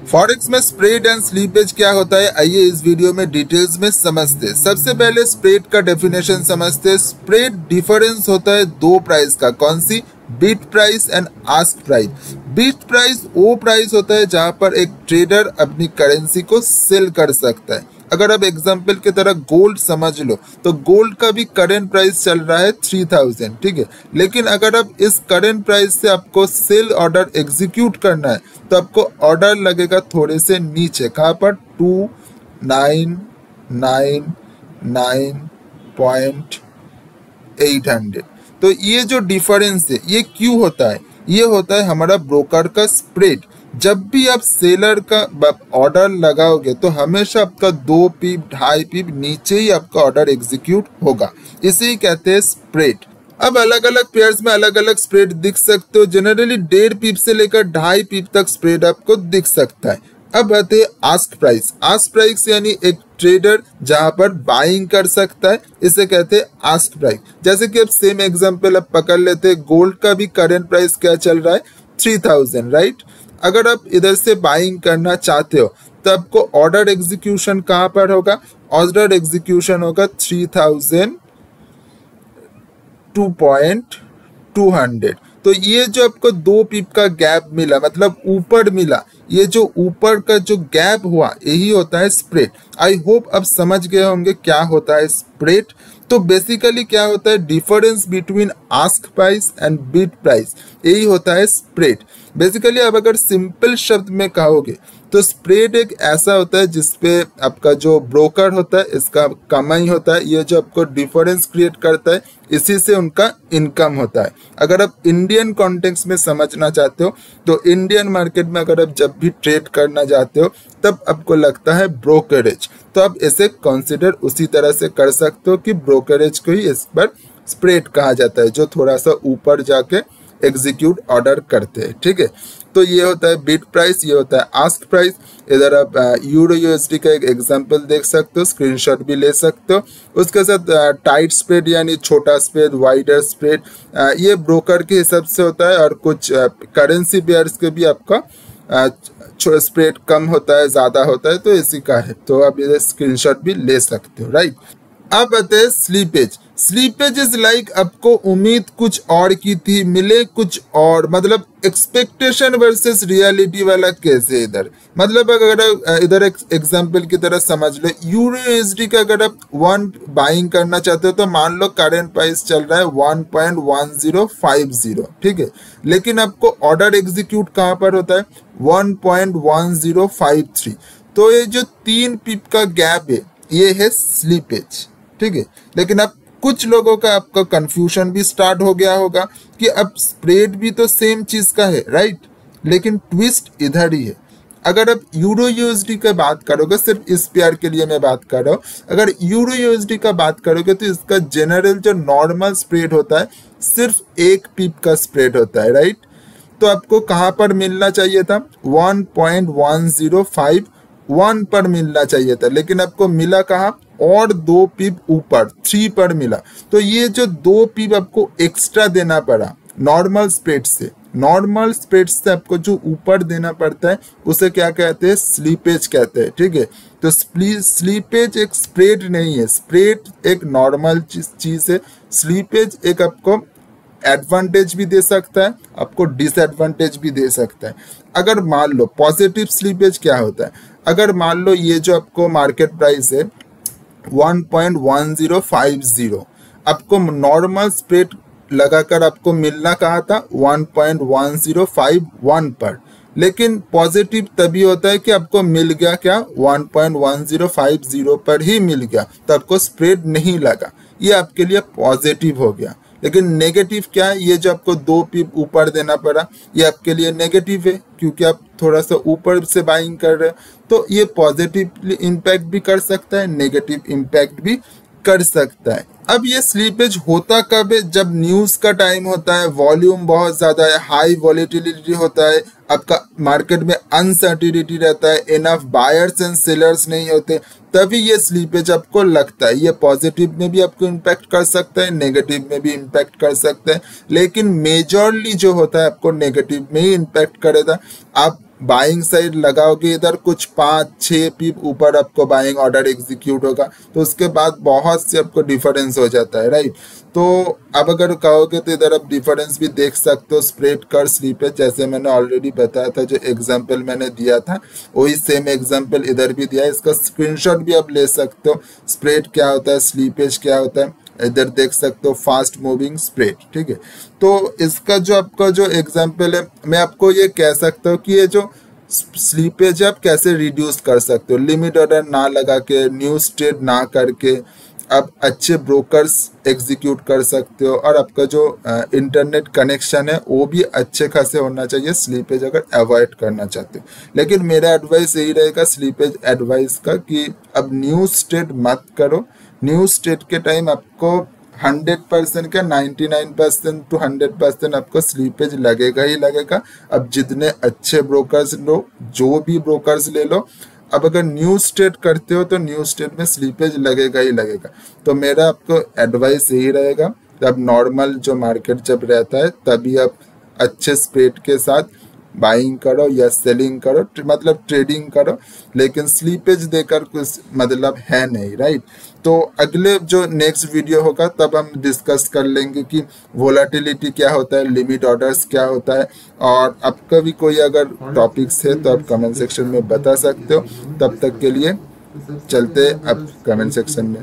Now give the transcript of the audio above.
Forex में spread and slippage क्या होता है, आइए इस वीडियो में डिटेल्स में समझते हैं। सबसे पहले स्प्रेड का डेफिनेशन समझते हैं। स्प्रेड डिफरेंस होता है दो प्राइस का, कौन सी, bid price and ask price. Bid price वो प्राइस होता है जहां पर एक ट्रेडर अपनी करेंसी को सेल कर सकता है। अगर आप एग्जाम्पल की तरह गोल्ड समझ लो तो गोल्ड का भी करेंट प्राइस चल रहा है 3000, ठीक है। लेकिन अगर आप इस करेंट प्राइस से आपको सेल ऑर्डर एग्जीक्यूट करना है तो आपको ऑर्डर लगेगा थोड़े से नीचे, कहाँ पर, 2999.800। तो ये जो डिफरेंस है ये क्यों होता है, ये होता है हमारा ब्रोकर का स्प्रेड। जब भी आप सेलर का ऑर्डर लगाओगे तो हमेशा आपका 2 पीप 2.5 पीप नीचे ही आपका ऑर्डर एग्जीक्यूट होगा, इसे ही कहते हैं स्प्रेड। अब अलग अलग पेयर्स में अलग अलग स्प्रेड दिख सकते हो। जनरली 1.5 पीप से लेकर 2.5 पीप तक स्प्रेड आपको दिख सकता है। अब आते हैं आस्क प्राइस। आस्क प्राइस यानी एक ट्रेडर जहां पर बाइंग कर सकता है, इसे कहते हैं आस्क प्राइस। जैसे कि अब सेम एग्जांपल अब पकड़ लेते हैं, गोल्ड का भी करंट प्राइस क्या चल रहा है, 3000, राइट। अगर आप इधर से बाइंग करना चाहते हो तो आपको ऑर्डर एग्जीक्यूशन कहां पर होगा, ऑर्डर एग्जीक्यूशन होगा 3002.200। तो ये जो आपको 2 पीप का गैप मिला, मतलब ऊपर मिला, ये जो ऊपर का जो गैप हुआ यही होता है स्प्रेड। आई होप अब समझ गए होंगे क्या होता है स्प्रेड। तो बेसिकली क्या होता है, difference between ask price and bid price, यही होता है स्प्रेड। बेसिकली अब अगर सिंपल शब्द में कहोगे तो स्प्रेड एक ऐसा होता है जिसपे आपका जो ब्रोकर होता है इसका कमाई होता है, ये जो आपको डिफरेंस क्रिएट करता है इसी से उनका इनकम होता है। अगर आप इंडियन कॉन्टेक्स्ट में समझना चाहते हो तो इंडियन मार्केट में अगर आप जब भी ट्रेड करना चाहते हो तब आपको लगता है ब्रोकरेज, तो आप इसे कंसिडर उसी तरह से कर सकते हो कि ब्रोकरेज को ही इस पर स्प्रेड कहा जाता है, जो थोड़ा सा ऊपर जाके एग्जीक्यूट ऑर्डर करते हैं, ठीक है। तो ये होता है बिड प्राइस, ये होता है आस्क प्राइस। इधर आप यूरो यूएसडी का एक एग्जांपल देख सकते हो, स्क्रीनशॉट भी ले सकते हो। उसके साथ टाइट स्प्रेड यानी छोटा स्प्रेड, वाइडर स्प्रेड, ये ब्रोकर के हिसाब से होता है। और कुछ करेंसी पेयर्स के भी आपका स्प्रेड कम होता है, ज़्यादा होता है, तो इसी का है। तो आप इधर स्क्रीनशॉट भी ले सकते हो, राइट। अब आते हैं स्लीपेज। स्लीपेज इज लाइक आपको उम्मीद कुछ और की थी, मिले कुछ और, मतलब एक्सपेक्टेशन वर्सेस रियलिटी वाला केस है इधर। मतलब अगर इधर एक एग्जांपल की तरह समझ लो, यूरो यूएसडी का अगर आप 1 बाइंग करना चाहते हो तो मान लो करंट प्राइस चल रहा है 1.1050, ठीक है। लेकिन आपको ऑर्डर एग्जीक्यूट कहाँ पर होता है, 1.1053। तो ये जो 3 पीप का गैप है ये है स्लीपेज, ठीक है। लेकिन अब कुछ लोगों का आपका कंफ्यूजन भी स्टार्ट हो गया होगा कि अब स्प्रेड भी तो सेम चीज का है, राइट, लेकिन ट्विस्ट इधर ही है। अगर आप यूरो यूएसडी का बात करोगे, सिर्फ इस पेयर के लिए मैं बात कर रहा हूँ, अगर यूरो यूएसडी का बात करोगे तो इसका जनरल जो नॉर्मल स्प्रेड होता है सिर्फ 1 पीप का स्प्रेड होता है, राइट। तो आपको कहाँ पर मिलना चाहिए था, 1.1051 पर मिलना चाहिए था, लेकिन आपको मिला कहाँ, और 2 पीप ऊपर 3 पर मिला। तो ये जो 2 पीप आपको एक्स्ट्रा देना पड़ा नॉर्मल स्प्रेड से, नॉर्मल स्प्रेड से आपको जो ऊपर देना पड़ता है उसे क्या कहते हैं, स्लीपेज कहते हैं, ठीक है। तो स्लीपेज एक स्प्रेड नहीं है, स्प्रेड एक नॉर्मल चीज है। स्लीपेज एक आपको एडवांटेज भी दे सकता है, आपको डिसएडवांटेज भी दे सकता है। अगर मान लो पॉजिटिव स्लीपेज क्या होता है, अगर मान लो ये जो आपको मार्केट प्राइस है 1.1050, आपको नॉर्मल स्प्रेड लगाकर आपको मिलना कहा था 1.1051 पर, लेकिन पॉजिटिव तभी होता है कि आपको मिल गया क्या, 1.1050 पर ही मिल गया, तो आपको स्प्रेड नहीं लगा, ये आपके लिए पॉजिटिव हो गया। लेकिन नेगेटिव क्या है, ये जो आपको 2 पीप ऊपर देना पड़ा ये आपके लिए नेगेटिव है, क्योंकि आप थोड़ा सा ऊपर से बाइंग कर रहे हो। तो ये पॉजिटिव इम्पैक्ट भी कर सकता है, नेगेटिव इम्पैक्ट भी कर सकता है। अब ये स्लीपेज होता कब है, जब न्यूज का टाइम होता है, वॉल्यूम बहुत ज्यादा है, हाई वॉलेटिलिटी होता है, आपका मार्केट में अनसर्टिनिटी रहता है, इनफ बायर्स एंड सेलर्स नहीं होते, तभी ये स्लीपेज आपको लगता है। ये पॉजिटिव में भी आपको इम्पैक्ट कर सकता है, नेगेटिव में भी इम्पैक्ट कर सकता है, लेकिन मेजरली जो होता है आपको नेगेटिव में ही इम्पैक्ट करेगा। आप बाइंग साइड लगाओगे इधर कुछ 5-6 पिप ऊपर आपको बाइंग ऑर्डर एग्जीक्यूट होगा, तो उसके बाद बहुत से आपको डिफरेंस हो जाता है, राइट। तो अब अगर कहोगे तो इधर आप डिफरेंस भी देख सकते हो स्प्रेड कर स्लीपेज, जैसे मैंने ऑलरेडी बताया था, जो एग्जांपल मैंने दिया था वही सेम एग्जांपल इधर भी दिया है। इसका स्क्रीनशॉट भी आप ले सकते हो, स्प्रेड क्या होता है, स्लीपेज क्या होता है, इधर देख सकते हो फास्ट मूविंग स्प्रेड, ठीक है। तो इसका जो आपका जो एग्जांपल है, मैं आपको ये कह सकता हूँ कि ये जो स्लीपेज आप कैसे रिड्यूस कर सकते हो, लिमिट ऑर्डर ना लगा के, न्यूज ट्रेड ना करके आप अच्छे ब्रोकर्स एग्जीक्यूट कर सकते हो, और आपका जो इंटरनेट कनेक्शन है वो भी अच्छे खासे होना चाहिए स्लीपेज अगर अवॉइड करना चाहते हो। लेकिन मेरा एडवाइस यही रहेगा स्लीपेज एडवाइस का कि अब न्यूज ट्रेड मत करो। न्यूज ट्रेड के टाइम आपको 100% का 99% to 100% आपको स्लीपेज लगेगा ही लगेगा। अब जितने अच्छे ब्रोकर्स लो, जो भी ब्रोकर्स ले लो, अब अगर न्यूज ट्रेड करते हो तो न्यूज ट्रेड में स्लीपेज लगेगा ही लगेगा। तो मेरा आपको एडवाइस यही रहेगा, जब नॉर्मल जो मार्केट जब रहता है तभी आप अच्छे स्प्रेड के साथ बाइंग करो या सेलिंग करो, मतलब ट्रेडिंग करो, लेकिन स्लीपेज देकर कुछ मतलब है नहीं, राइट। तो अगले जो नेक्स्ट वीडियो होगा तब हम डिस्कस कर लेंगे कि वोलेटिलिटी क्या होता है, लिमिट ऑर्डर्स क्या होता है, और आपका भी कोई अगर टॉपिक्स है तो आप कमेंट सेक्शन में बता सकते हो। तब तक के लिए चलते अब कमेंट सेक्शन में।